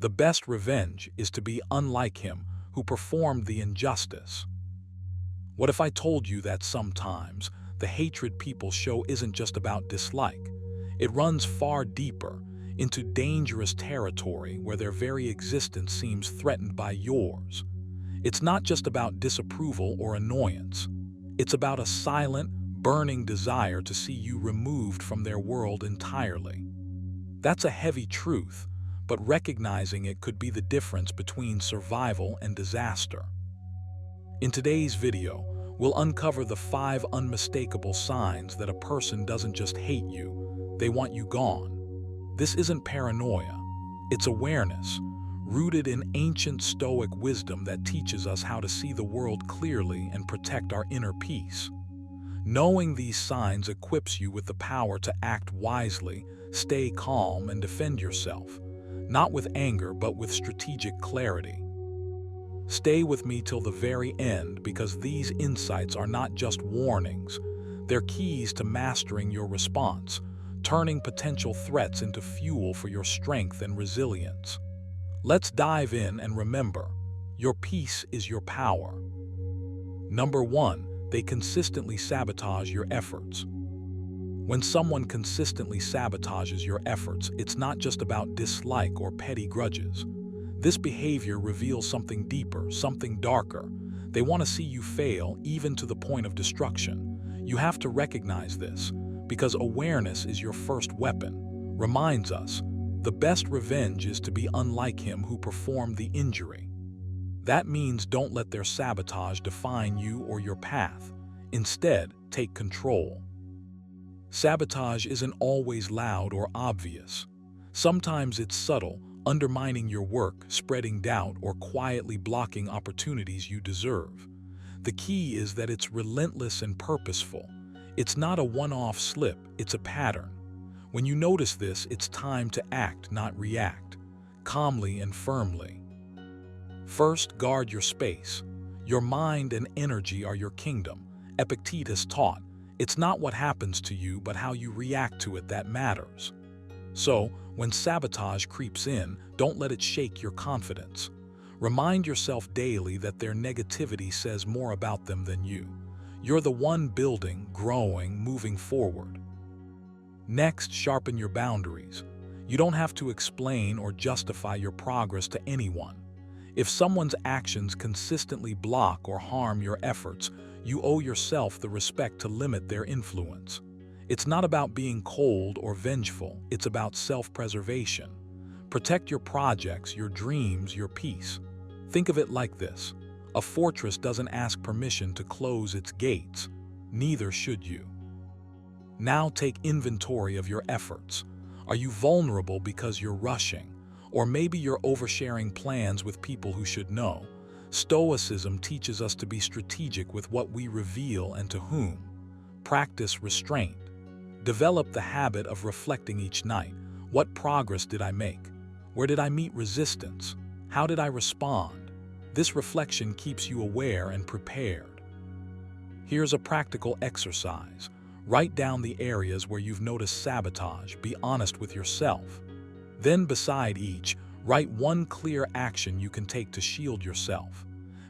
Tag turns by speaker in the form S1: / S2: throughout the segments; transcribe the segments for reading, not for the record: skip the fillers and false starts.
S1: The best revenge is to be unlike him who performed the injustice. What if I told you that sometimes the hatred people show isn't just about dislike? It runs far deeper, into dangerous territory where their very existence seems threatened by yours. It's not just about disapproval or annoyance. It's about a silent, burning desire to see you removed from their world entirely. That's a heavy truth, but recognizing it could be the difference between survival and disaster. In today's video, we'll uncover the 5 unmistakable signs that a person doesn't just hate you, they want you gone. This isn't paranoia, it's awareness, rooted in ancient Stoic wisdom that teaches us how to see the world clearly and protect our inner peace. Knowing these signs equips you with the power to act wisely, stay calm, and defend yourself, not with anger but with strategic clarity. Stay with me till the very end because these insights are not just warnings, they're keys to mastering your response, turning potential threats into fuel for your strength and resilience. Let's dive in and remember, your peace is your power. Number 1, they consistently sabotage your efforts. When someone consistently sabotages your efforts, it's not just about dislike or petty grudges. This behavior reveals something deeper, something darker. They want to see you fail, even to the point of destruction. You have to recognize this, because awareness is your first weapon. Reminds us, the best revenge is to be unlike him who performed the injury. That means don't let their sabotage define you or your path. Instead, take control. Sabotage isn't always loud or obvious. Sometimes it's subtle, undermining your work, spreading doubt, or quietly blocking opportunities you deserve. The key is that it's relentless and purposeful. It's not a one-off slip, it's a pattern. When you notice this, it's time to act, not react, calmly and firmly. First, guard your space. Your mind and energy are your kingdom. Epictetus taught, it's not what happens to you, but how you react to it that matters. So, when sabotage creeps in, don't let it shake your confidence. Remind yourself daily that their negativity says more about them than you. You're the one building, growing, moving forward. Next, sharpen your boundaries. You don't have to explain or justify your progress to anyone. If someone's actions consistently block or harm your efforts, you owe yourself the respect to limit their influence. It's not about being cold or vengeful, it's about self-preservation. Protect your projects, your dreams, your peace. Think of it like this. A fortress doesn't ask permission to close its gates. Neither should you. Now take inventory of your efforts. Are you vulnerable because you're rushing? Or maybe you're oversharing plans with people who should know? Stoicism teaches us to be strategic with what we reveal and to whom. Practice restraint. Develop the habit of reflecting each night. What progress did I make? Where did I meet resistance? How did I respond? This reflection keeps you aware and prepared. Here's a practical exercise. Write down the areas where you've noticed sabotage. Be honest with yourself. Then beside each, write one clear action you can take to shield yourself.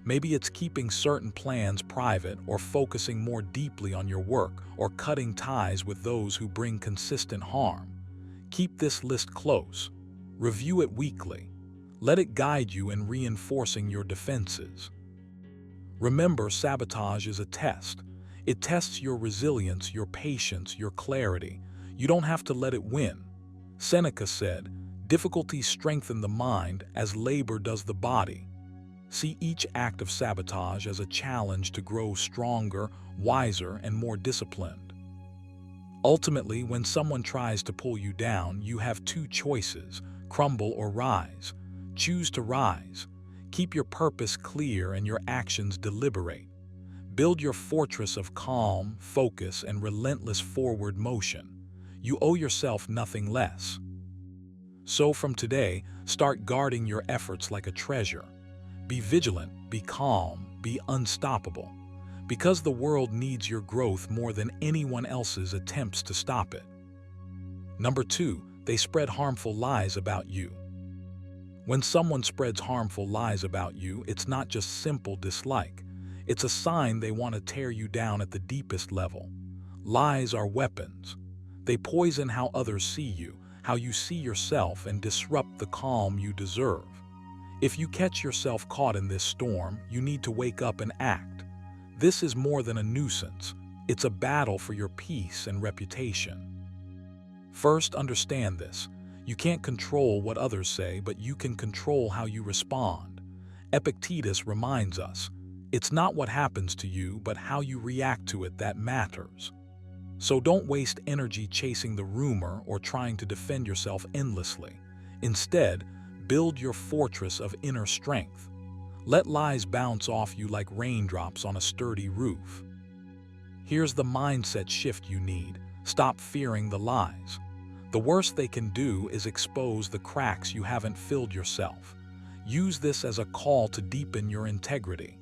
S1: Maybe it's keeping certain plans private or focusing more deeply on your work or cutting ties with those who bring consistent harm. Keep this list close. Review it weekly. Let it guide you in reinforcing your defenses. Remember, sabotage is a test. It tests your resilience, your patience, your clarity. You don't have to let it win. Seneca said, "Difficulties strengthen the mind as labor does the body." See each act of sabotage as a challenge to grow stronger, wiser, and more disciplined. Ultimately, when someone tries to pull you down, you have 2 choices: crumble or rise. Choose to rise. Keep your purpose clear and your actions deliberate. Build your fortress of calm, focus, and relentless forward motion. You owe yourself nothing less. So from today, start guarding your efforts like a treasure. Be vigilant, be calm, be unstoppable. Because the world needs your growth more than anyone else's attempts to stop it. Number 2, they spread harmful lies about you. When someone spreads harmful lies about you, it's not just simple dislike. It's a sign they want to tear you down at the deepest level. Lies are weapons. They poison how others see you, how you see yourself, and disrupt the calm you deserve. If you catch yourself caught in this storm, you need to wake up and act. This is more than a nuisance. It's a battle for your peace and reputation. First, understand this. You can't control what others say, but you can control how you respond. Epictetus reminds us, it's not what happens to you, but how you react to it that matters. So don't waste energy chasing the rumor or trying to defend yourself endlessly. Instead, build your fortress of inner strength. Let lies bounce off you like raindrops on a sturdy roof. Here's the mindset shift you need. Stop fearing the lies. The worst they can do is expose the cracks you haven't filled yourself. Use this as a call to deepen your integrity.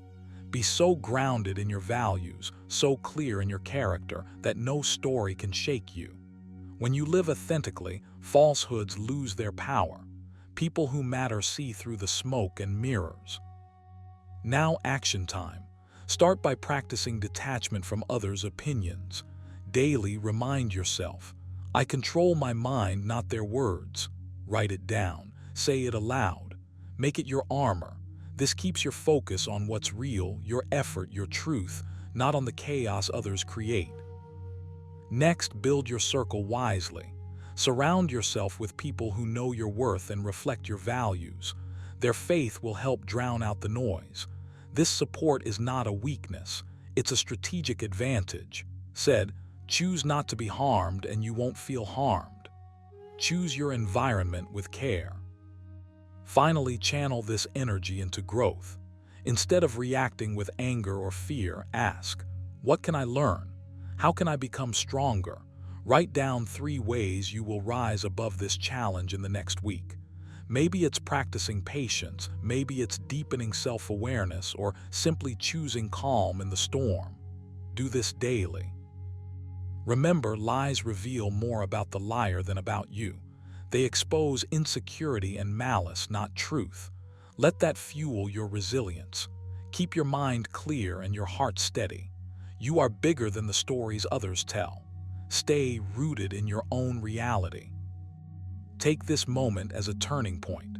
S1: Be so grounded in your values, so clear in your character, that no story can shake you. When you live authentically, falsehoods lose their power. People who matter see through the smoke and mirrors. Now, action time. Start by practicing detachment from others' opinions. Daily remind yourself, I control my mind, not their words. Write it down. Say it aloud. Make it your armor. This keeps your focus on what's real, your effort, your truth, not on the chaos others create. Next, build your circle wisely. Surround yourself with people who know your worth and reflect your values. Their faith will help drown out the noise. This support is not a weakness. It's a strategic advantage. Said, choose not to be harmed and you won't feel harmed. Choose your environment with care. Finally, channel this energy into growth. Instead of reacting with anger or fear, ask, what can I learn? How can I become stronger? Write down 3 ways you will rise above this challenge in the next week. Maybe it's practicing patience, maybe it's deepening self-awareness, or simply choosing calm in the storm. Do this daily. Remember, lies reveal more about the liar than about you. They expose insecurity and malice, not truth. Let that fuel your resilience. Keep your mind clear and your heart steady. You are bigger than the stories others tell. Stay rooted in your own reality. Take this moment as a turning point.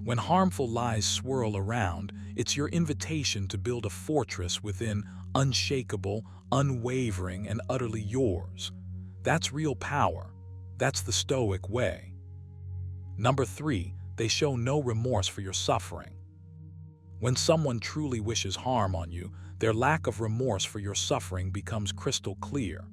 S1: When harmful lies swirl around, it's your invitation to build a fortress within, unshakable, unwavering, and utterly yours. That's real power. That's the Stoic way. Number 3, they show no remorse for your suffering. When someone truly wishes harm on you, their lack of remorse for your suffering becomes crystal clear.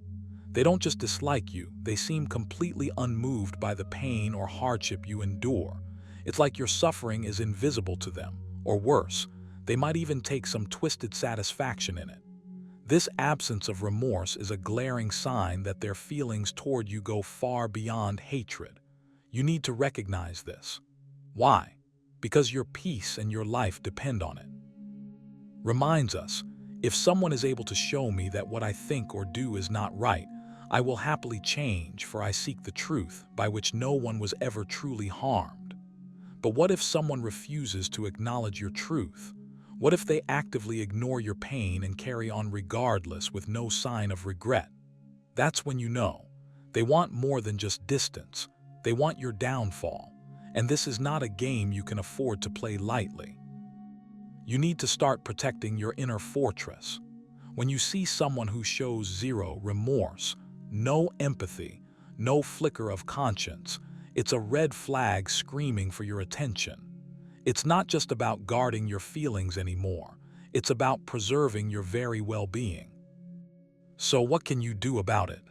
S1: They don't just dislike you, they seem completely unmoved by the pain or hardship you endure. It's like your suffering is invisible to them, or worse, they might even take some twisted satisfaction in it. This absence of remorse is a glaring sign that their feelings toward you go far beyond hatred. You need to recognize this. Why? Because your peace and your life depend on it. Reminds us, if someone is able to show me that what I think or do is not right, I will happily change, for I seek the truth, by which no one was ever truly harmed. But what if someone refuses to acknowledge your truth? What if they actively ignore your pain and carry on regardless with no sign of regret? That's when you know. They want more than just distance. They want your downfall. And this is not a game you can afford to play lightly. You need to start protecting your inner fortress. When you see someone who shows zero remorse, no empathy, no flicker of conscience, it's a red flag screaming for your attention. It's not just about guarding your feelings anymore. It's about preserving your very well-being. So what can you do about it?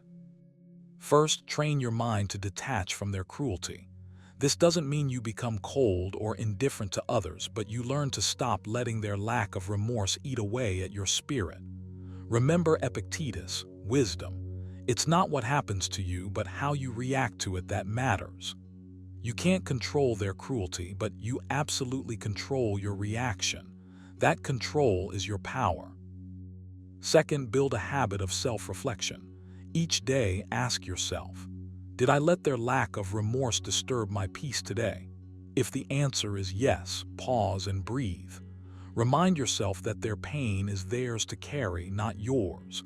S1: First, train your mind to detach from their cruelty. This doesn't mean you become cold or indifferent to others, but you learn to stop letting their lack of remorse eat away at your spirit. Remember Epictetus, wisdom. It's not what happens to you, but how you react to it that matters. You can't control their cruelty, but you absolutely control your reaction. That control is your power. Second, build a habit of self-reflection. Each day, ask yourself, did I let their lack of remorse disturb my peace today? If the answer is yes, pause and breathe. Remind yourself that their pain is theirs to carry, not yours.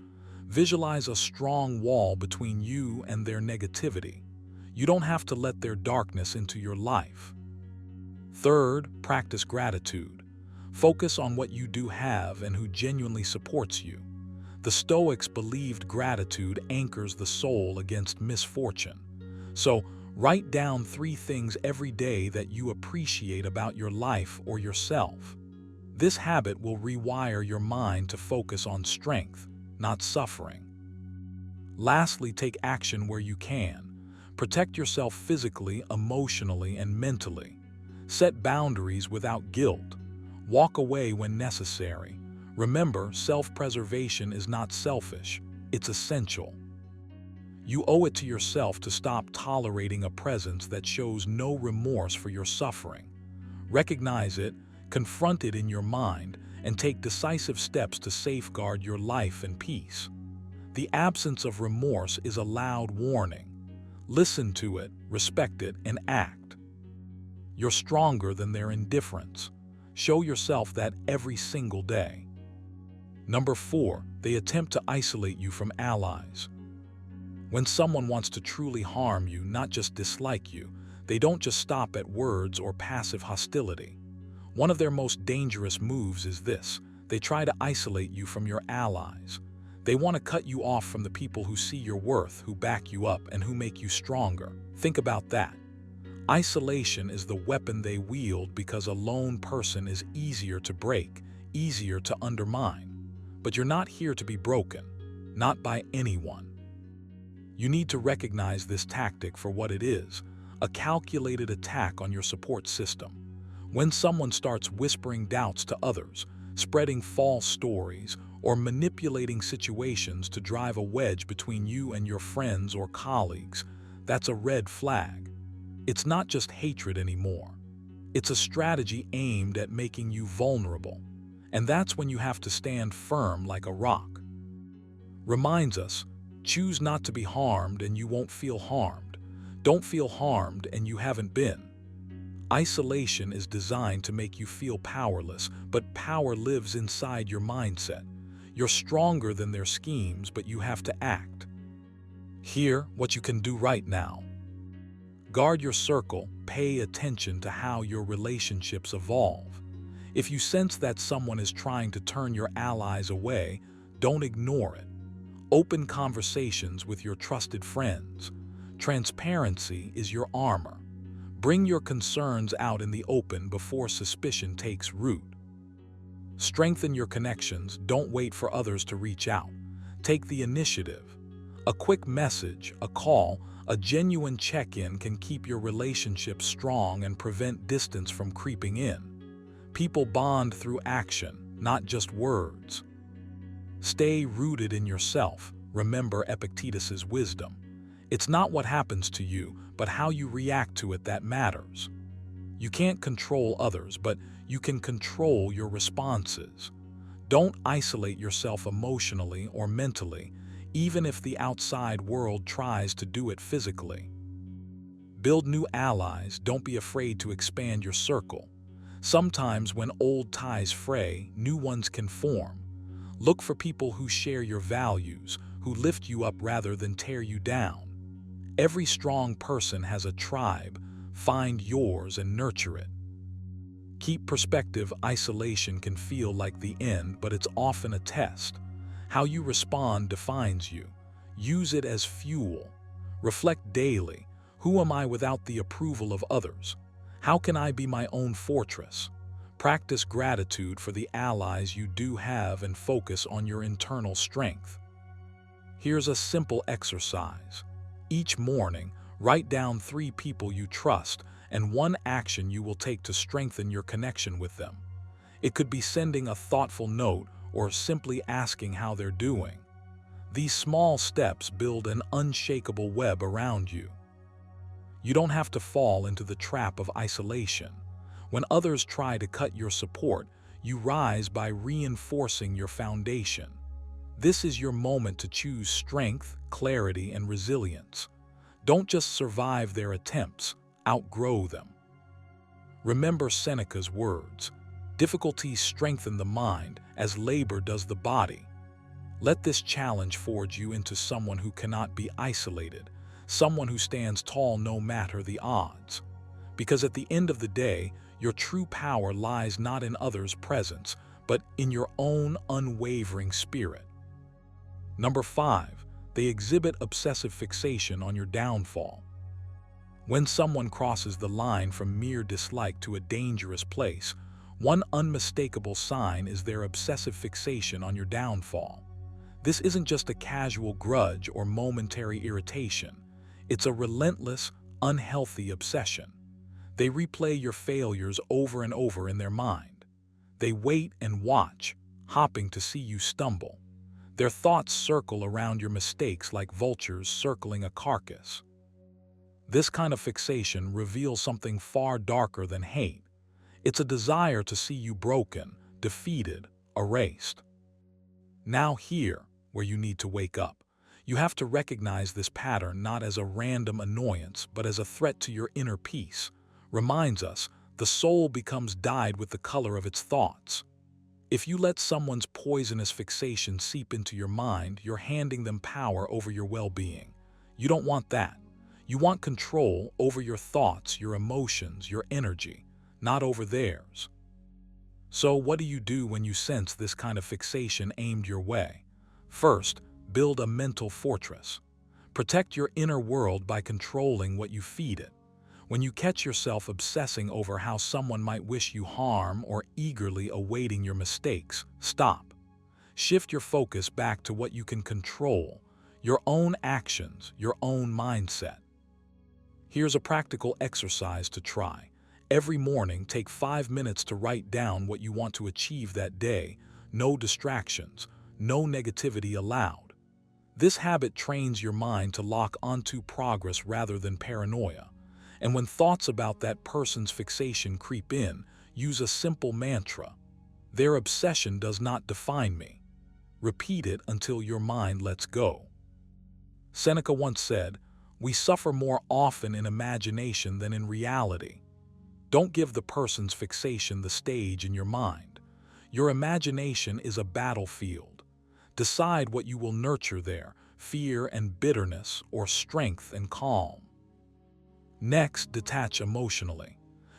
S1: Visualize a strong wall between you and their negativity. You don't have to let their darkness into your life. Third, practice gratitude. Focus on what you do have and who genuinely supports you. The Stoics believed gratitude anchors the soul against misfortune. So, write down 3 things every day that you appreciate about your life or yourself. This habit will rewire your mind to focus on strength, not suffering. Lastly, take action where you can. Protect yourself physically, emotionally, and mentally. Set boundaries without guilt. Walk away when necessary. Remember, self-preservation is not selfish, it's essential. You owe it to yourself to stop tolerating a presence that shows no remorse for your suffering. Recognize it, confront it in your mind, and take decisive steps to safeguard your life and peace. The absence of remorse is a loud warning. Listen to it, respect it, and act. You're stronger than their indifference. Show yourself that every single day. Number 4, they attempt to isolate you from allies. When someone wants to truly harm you, not just dislike you, they don't just stop at words or passive hostility. One of their most dangerous moves is this: they try to isolate you from your allies. They want to cut you off from the people who see your worth, who back you up, and who make you stronger. Think about that. Isolation is the weapon they wield because a lone person is easier to break, easier to undermine. But you're not here to be broken, not by anyone. You need to recognize this tactic for what it is: a calculated attack on your support system. When someone starts whispering doubts to others, spreading false stories, or manipulating situations to drive a wedge between you and your friends or colleagues, that's a red flag. It's not just hatred anymore. It's a strategy aimed at making you vulnerable. And that's when you have to stand firm like a rock. Reminds us, choose not to be harmed and you won't feel harmed. Don't feel harmed and you haven't been. Isolation is designed to make you feel powerless, but power lives inside your mindset. You're stronger than their schemes, but you have to act. Here, what you can do right now. Guard your circle, pay attention to how your relationships evolve. If you sense that someone is trying to turn your allies away, don't ignore it. Open conversations with your trusted friends. Transparency is your armor. Bring your concerns out in the open before suspicion takes root. Strengthen your connections, don't wait for others to reach out. Take the initiative. A quick message, a call, a genuine check-in can keep your relationship strong and prevent distance from creeping in. People bond through action, not just words. Stay rooted in yourself. Remember Epictetus's wisdom. It's not what happens to you, but how you react to it that matters. You can't control others, but you can control your responses. Don't isolate yourself emotionally or mentally, even if the outside world tries to do it physically. Build new allies, don't be afraid to expand your circle. Sometimes when old ties fray, new ones can form. Look for people who share your values, who lift you up rather than tear you down. Every strong person has a tribe. Find yours and nurture it. Keep perspective. Isolation can feel like the end, but it's often a test. How you respond defines you. Use it as fuel. Reflect daily. Who am I without the approval of others? How can I be my own fortress? Practice gratitude for the allies you do have and focus on your internal strength. Here's a simple exercise. Each morning, write down 3 people you trust and 1 action you will take to strengthen your connection with them. It could be sending a thoughtful note or simply asking how they're doing. These small steps build an unshakable web around you. You don't have to fall into the trap of isolation. When others try to cut your support, you rise by reinforcing your foundation. This is your moment to choose strength, clarity, and resilience. Don't just survive their attempts, outgrow them. Remember Seneca's words, "Difficulties strengthen the mind as labor does the body." Let this challenge forge you into someone who cannot be isolated, someone who stands tall no matter the odds. Because at the end of the day, your true power lies not in others' presence, but in your own unwavering spirit. Number 5, they exhibit obsessive fixation on your downfall. When someone crosses the line from mere dislike to a dangerous place, one unmistakable sign is their obsessive fixation on your downfall. This isn't just a casual grudge or momentary irritation. It's a relentless, unhealthy obsession. They replay your failures over and over in their mind. They wait and watch, hoping to see you stumble. Their thoughts circle around your mistakes like vultures circling a carcass. This kind of fixation reveals something far darker than hate. It's a desire to see you broken, defeated, erased. Now here, where you need to wake up. You have to recognize this pattern not as a random annoyance, but as a threat to your inner peace. Reminds us, the soul becomes dyed with the color of its thoughts. If you let someone's poisonous fixation seep into your mind, you're handing them power over your well-being. You don't want that. You want control over your thoughts, your emotions, your energy, not over theirs. So what do you do when you sense this kind of fixation aimed your way? First, build a mental fortress. Protect your inner world by controlling what you feed it. When you catch yourself obsessing over how someone might wish you harm or eagerly awaiting your mistakes, stop. Shift your focus back to what you can control, your own actions, your own mindset. Here's a practical exercise to try. Every morning, take 5 minutes to write down what you want to achieve that day. No distractions, no negativity allowed. This habit trains your mind to lock onto progress rather than paranoia. And when thoughts about that person's fixation creep in, use a simple mantra. Their obsession does not define me. Repeat it until your mind lets go. Seneca once said, "We suffer more often in imagination than in reality." Don't give the person's fixation the stage in your mind. Your imagination is a battlefield. Decide what you will nurture there, fear and bitterness, or strength and calm. Next, detach emotionally.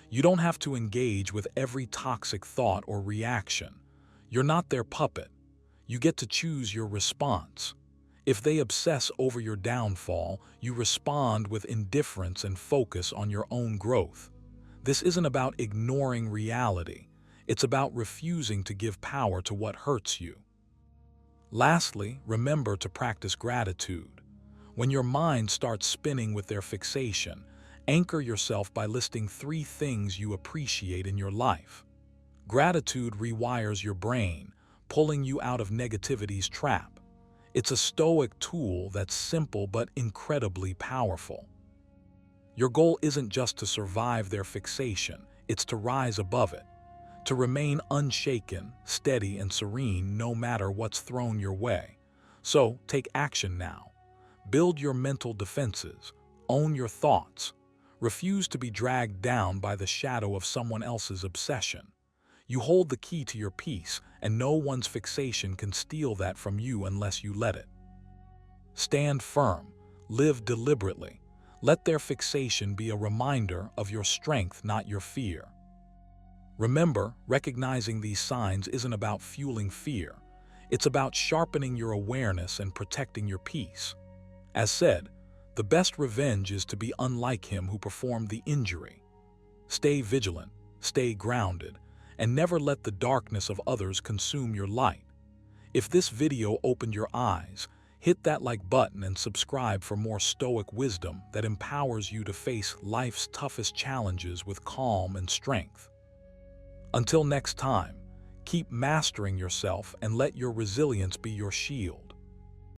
S1: You don't have to engage with every toxic thought or reaction. You're not their puppet. You get to choose your response. If they obsess over your downfall, you respond with indifference and focus on your own growth. This isn't about ignoring reality. It's about refusing to give power to what hurts you. Lastly, remember to practice gratitude. When your mind starts spinning with their fixation, anchor yourself by listing 3 things you appreciate in your life. Gratitude rewires your brain, pulling you out of negativity's trap. It's a Stoic tool that's simple but incredibly powerful. Your goal isn't just to survive their fixation, it's to rise above it, to remain unshaken, steady, and serene no matter what's thrown your way. So, take action now. Build your mental defenses, own your thoughts, refuse to be dragged down by the shadow of someone else's obsession. You hold the key to your peace, and no one's fixation can steal that from you unless you let it. Stand firm, live deliberately. Let their fixation be a reminder of your strength, not your fear. Remember, recognizing these signs isn't about fueling fear. It's about sharpening your awareness and protecting your peace. As said, the best revenge is to be unlike him who performed the injury. Stay vigilant, stay grounded, and never let the darkness of others consume your light. If this video opened your eyes, hit that like button and subscribe for more Stoic wisdom that empowers you to face life's toughest challenges with calm and strength. Until next time, keep mastering yourself and let your resilience be your shield.